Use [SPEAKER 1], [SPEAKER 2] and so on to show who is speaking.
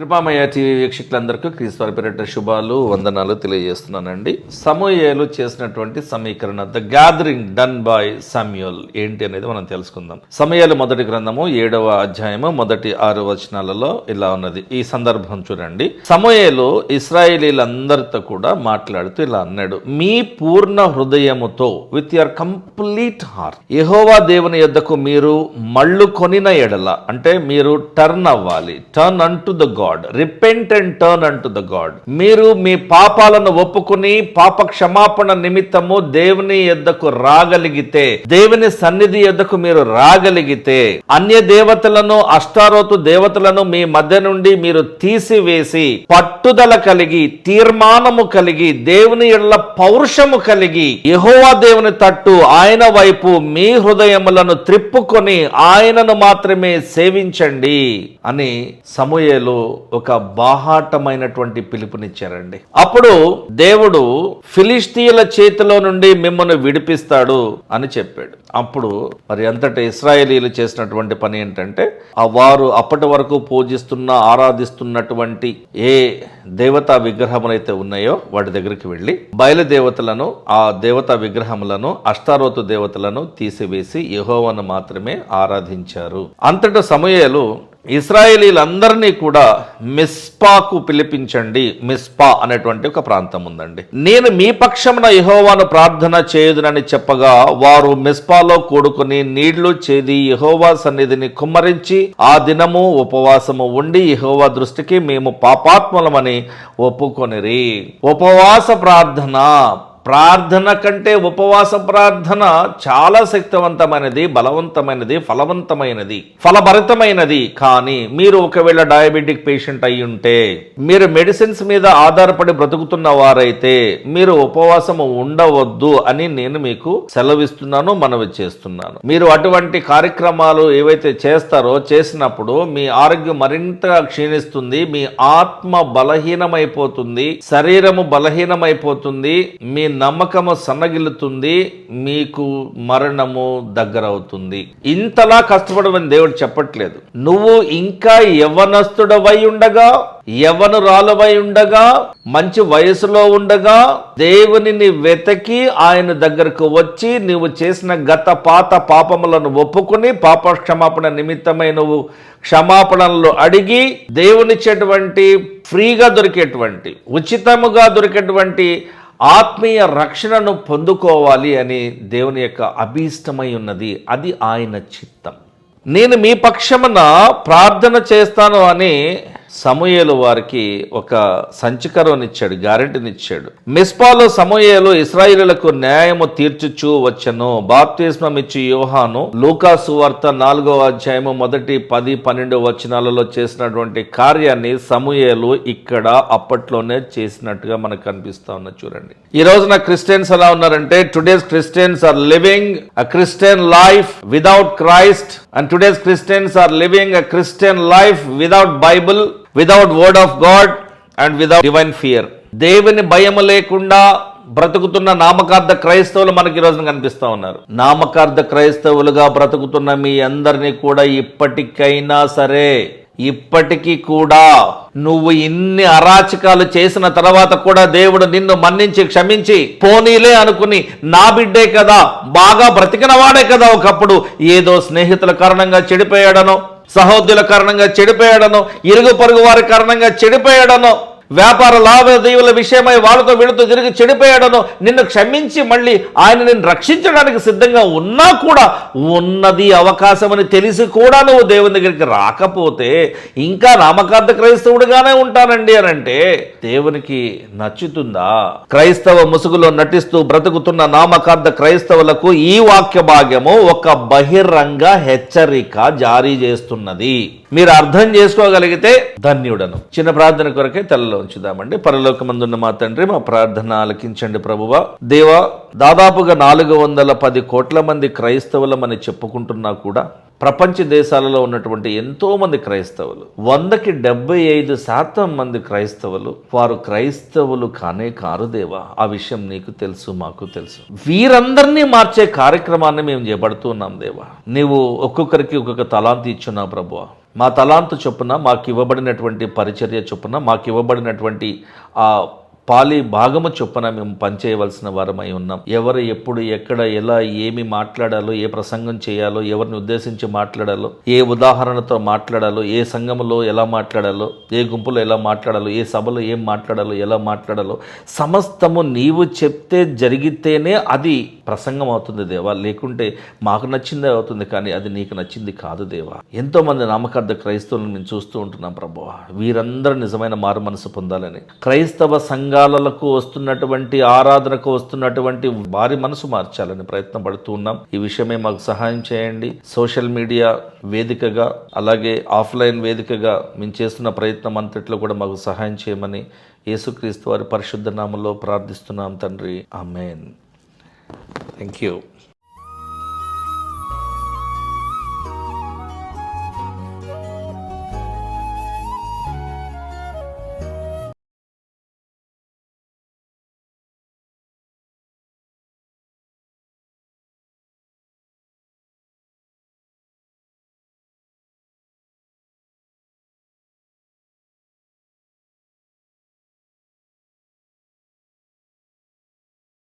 [SPEAKER 1] కృపామయ TV వీక్షకులందరికీ క్రీస్తు పేరిట శుభాలు వందనాలు తెలియజేస్తున్నానండి. సమూయేలు చేసినటువంటి సమీకరణ, the gathering done by Samuel ఏంటి అనేది మనం తెలుసుకుందాం. సమూయేలు మొదటి గ్రంథము 7వ అధ్యాయము మొదటి 6 వచనాలలో ఇలా ఉన్నది. ఈ సందర్భం చూడండి. సమూయేలు ఇశ్రాయేలీలందరితో కూడా మాట్లాడుతూ ఇలా అన్నాడు, మీ పూర్ణ హృదయముతో, విత్ యువర్ కంప్లీట్ హార్ట్, యెహోవా దేవుని యొద్దకు మీరు మళ్ళు కొనిన ఎడల, అంటే మీరు టర్న్ అవ్వాలి, turn unto the God, repent and turn unto the God. మీరు మీ పాపాలను ఒప్పుకుని పాప క్షమాపణ నిమిత్తము దేవుని యొద్దకు రాగలిగితే, దేవుని సన్నిధి యొద్దకు మీరు రాగలిగితే, అన్య దేవతలను, అష్టారోతు దేవతలను మీ మధ్య నుండి మీరు తీసివేసి, పట్టుదల కలిగి, తీర్మానము కలిగి, దేవుని ఎడల పౌరుషము కలిగి, యెహోవా దేవుని తట్టు, ఆయన వైపు మీ హృదయములను త్రిప్పుకొని ఆయనను మాత్రమే సేవించండి అని సమూయేలు ఒక బాహాటమైనటువంటి పిలుపునిచ్చారండి. అప్పుడు దేవుడు ఫిలిష్తీయుల చేతిలో నుండి మిమ్మల్ని విడిపిస్తాడు అని చెప్పాడు. అప్పుడు మరి అంతటి ఇశ్రాయేలీలు చేసినటువంటి పని ఏంటంటే, వారు అప్పటి వరకు పూజిస్తున్న, ఆరాధిస్తున్నటువంటి ఏ దేవతా విగ్రహములైతే ఉన్నాయో వాటి దగ్గరికి వెళ్ళి బయలుదేవతలను, ఆ దేవతా విగ్రహములను, అష్టారోతు దేవతలను తీసివేసి యెహోవాను మాత్రమే ఆరాధించారు. అంతటా సమూయేలు ఇశ్రాయేలీలందరినీ కూడా మిస్పాకు పిలిపించండి. మిస్పా అనేటువంటి ఒక ప్రాంతం ఉందండి. నేను మీ పక్షమున యెహోవాను ప్రార్థన చేయుదునని చెప్పగా, వారు మిస్పాలో కూడుకుని నీళ్లు చేది యెహోవా సన్నిధిని కుమ్మరించి ఆ దినము ఉపవాసము ఉండి యెహోవా దృష్టికి మేము పాపాత్ములమని ఒప్పుకొనిరి. ఉపవాస ప్రార్థన కంటే ఉపవాస ప్రార్థన చాలా శక్తివంతమైనది, బలవంతమైనది, ఫలభరితమైనది. కానీ మీరు ఒకవేళ డయాబెటిక్ పేషెంట్ అయి ఉంటే, మీరు మెడిసిన్స్ మీద ఆధారపడి బ్రతుకుతున్న వారైతే మీరు ఉపవాసము ఉండవద్దు అని నేను మీకు సెలవిస్తున్నాను, మనవి చేస్తున్నాను. మీరు అటువంటి కార్యక్రమాలు ఏవైతే చేస్తారో, చేసినప్పుడు మీ ఆరోగ్యం మరింత క్షీణిస్తుంది, మీ ఆత్మ బలహీనమైపోతుంది, శరీరము బలహీనమైపోతుంది, మీ నమ్మకము సన్నగిల్లుతుంది, మీకు మరణము దగ్గరవుతుంది. ఇంతలా కష్టపడమని దేవుడు చెప్పట్లేదు. నువ్వు ఇంకా యవ్వనస్తుడవై ఉండగా, యవ్వనురాలవై ఉండగా, మంచి వయసులో ఉండగా దేవునిని వెతకి ఆయన దగ్గరకు వచ్చి నీవు చేసిన గత పాత పాపములను ఒప్పుకుని పాప క్షమాపణ నిమిత్తమై నువ్వు క్షమాపణలు అడిగి దేవునిచ్చేటువంటి ఫ్రీగా దొరికేటువంటి, ఉచితముగా దొరికేటువంటి ఆత్మీయ రక్షణను పొందుకోవాలి అని దేవుని యొక్క అభీష్టమై ఉన్నది. అది ఆయన చిత్తం. నేను మీ పక్షమున ప్రార్థన చేస్తాను అని సమూయేలు వారికి ఒక సంచికరునిచ్చాడు, గ్యారెంటీనిచ్చాడు. మిస్పాలో సమూయేలు ఇశ్రాయేలులకు న్యాయము తీర్చుచూ వచ్చెను. బాప్తిస్మమిచ్చి యోహాను లూకా సువార్త 4వ అధ్యాయము మొదటి 10-12 వచనాలలో చేసినటువంటి కార్యాన్ని సమూయేలు ఇక్కడ అప్పట్లోనే చేసినట్టుగా మనకు కనిపిస్తా ఉన్నది. చూడండి, ఈ రోజున క్రిస్టియన్స్ ఎలా ఉన్నారంటే, today's Christians are living a Christian life without Christ, and today's Christians are living a Christian life without Bible, without word of God and without divine fear. దేవుని భయము లేకుండా బ్రతుకుతున్న నామకార్థ క్రైస్తవులు మనకి ఈ రోజున కనిపిస్తా ఉన్నారు. నామకార్థ క్రైస్తవులుగా బ్రతుకుతున్న మీ అందరినీ కూడా ఇప్పటికీ కూడా నువ్వు ఇన్ని అరాచకాలు చేసిన తర్వాత కూడా దేవుడు నిన్ను మన్నించి క్షమించి పోనీలే అనుకుని, నా బిడ్డే కదా, బాగా బ్రతికిన వాడే కదా, ఒకప్పుడు ఏదో స్నేహితుల కారణంగా చెడిపోయాడనో, సహోదరుల కారణంగా చెడిపోయాడనో, ఇరుగు పొరుగు వారి కారణంగా చెడిపోయాడనో, వ్యాపార లావాదేవీల విషయమై వాళ్ళతో వీళ్ళతో తిరిగి చెడిపోయాడనో నిన్ను క్షమించి మళ్ళీ ఆయన నిన్ను రక్షించడానికి సిద్ధంగా ఉన్నా కూడా, ఉన్నది అవకాశం అని తెలిసి కూడా నువ్వు దేవుని దగ్గరికి రాకపోతే ఇంకా నామకార్థ క్రైస్తవుడిగానే ఉంటానండి అని అంటే దేవునికి నచ్చుతుందా? క్రైస్తవ ముసుగులో నటిస్తూ బ్రతుకుతున్న నామకార్థ క్రైస్తవులకు ఈ వాక్య భాగ్యము ఒక బహిరంగ హెచ్చరిక జారీ చేస్తున్నది. మీరు అర్థం చేసుకోగలిగితే ధన్యుడను. చిన్న ప్రార్థన కొరకే తలలో ఉంచుదామండి. పరలోకమందున్న మా తండ్రి, మా ప్రార్థన ఆలకించండి ప్రభువా. దేవా, దాదాపుగా 410 కోట్ల మంది క్రైస్తవులమని చెప్పుకుంటున్నా కూడా ప్రపంచ దేశాలలో ఉన్నటువంటి ఎంతో మంది క్రైస్తవులు, 100కి 75% మంది క్రైస్తవులు వారు క్రైస్తవులు కానే కారు దేవా. ఆ విషయం నీకు తెలుసు, మాకు తెలుసు. వీరందరినీ మార్చే కార్యక్రమాన్ని మేము చేపడుతున్నాం దేవా. నీవు ఒక్కొక్కరికి ఒక్కొక్క తలాంతి ఇచ్చున్నావు ప్రభువా. మా తలాంతు చొప్పున మాకు ఇవ్వబడినటువంటి పరిచర్య చొప్పున మాకు ఇవ్వబడినటువంటి ఆ పాలి భాగము చొప్పున మేము పనిచేయవలసిన వారమై ఉన్నాం. ఎవరు ఎప్పుడు ఎక్కడ ఎలా ఏమి మాట్లాడాలో, ఏ ప్రసంగం చేయాలో, ఎవరిని ఉద్దేశించి మాట్లాడాలో, ఏ ఉదాహరణతో మాట్లాడాలో, ఏ సంఘములో ఎలా మాట్లాడాలో, ఏ గుంపులో ఎలా మాట్లాడాలో, ఏ సభలో ఏం మాట్లాడాలో, ఎలా మాట్లాడాలో సమస్తము నీవు చెప్తే జరిగితేనే అది ప్రసంగం అవుతుంది దేవా. లేకుంటే మాకు నచ్చిందే అవుతుంది, కానీ అది నీకు నచ్చింది కాదు దేవా. ఎంతోమంది నామకార్థ క్రైస్తవులను మేము చూస్తూ ఉంటున్నాం ప్రభువా. వీరందరూ నిజమైన మారు మనసు పొందాలని, క్రైస్తవ సంఘాలకు వస్తున్నటువంటి ఆరాధనకు వస్తున్నటువంటి వారి మనసు మార్చాలని ప్రయత్నం పడుతూ ఉన్నాం. ఈ విషయమే మాకు సహాయం చేయండి. సోషల్ మీడియా వేదికగా అలాగే ఆఫ్లైన్ వేదికగా మేము చేస్తున్న ప్రయత్నం అంతట్లో కూడా మాకు సహాయం చేయమని యేసుక్రీస్తు వారి పరిశుద్ధ నామములో ప్రార్థిస్తున్నాం తండ్రి. ఆమేన్. Thank you.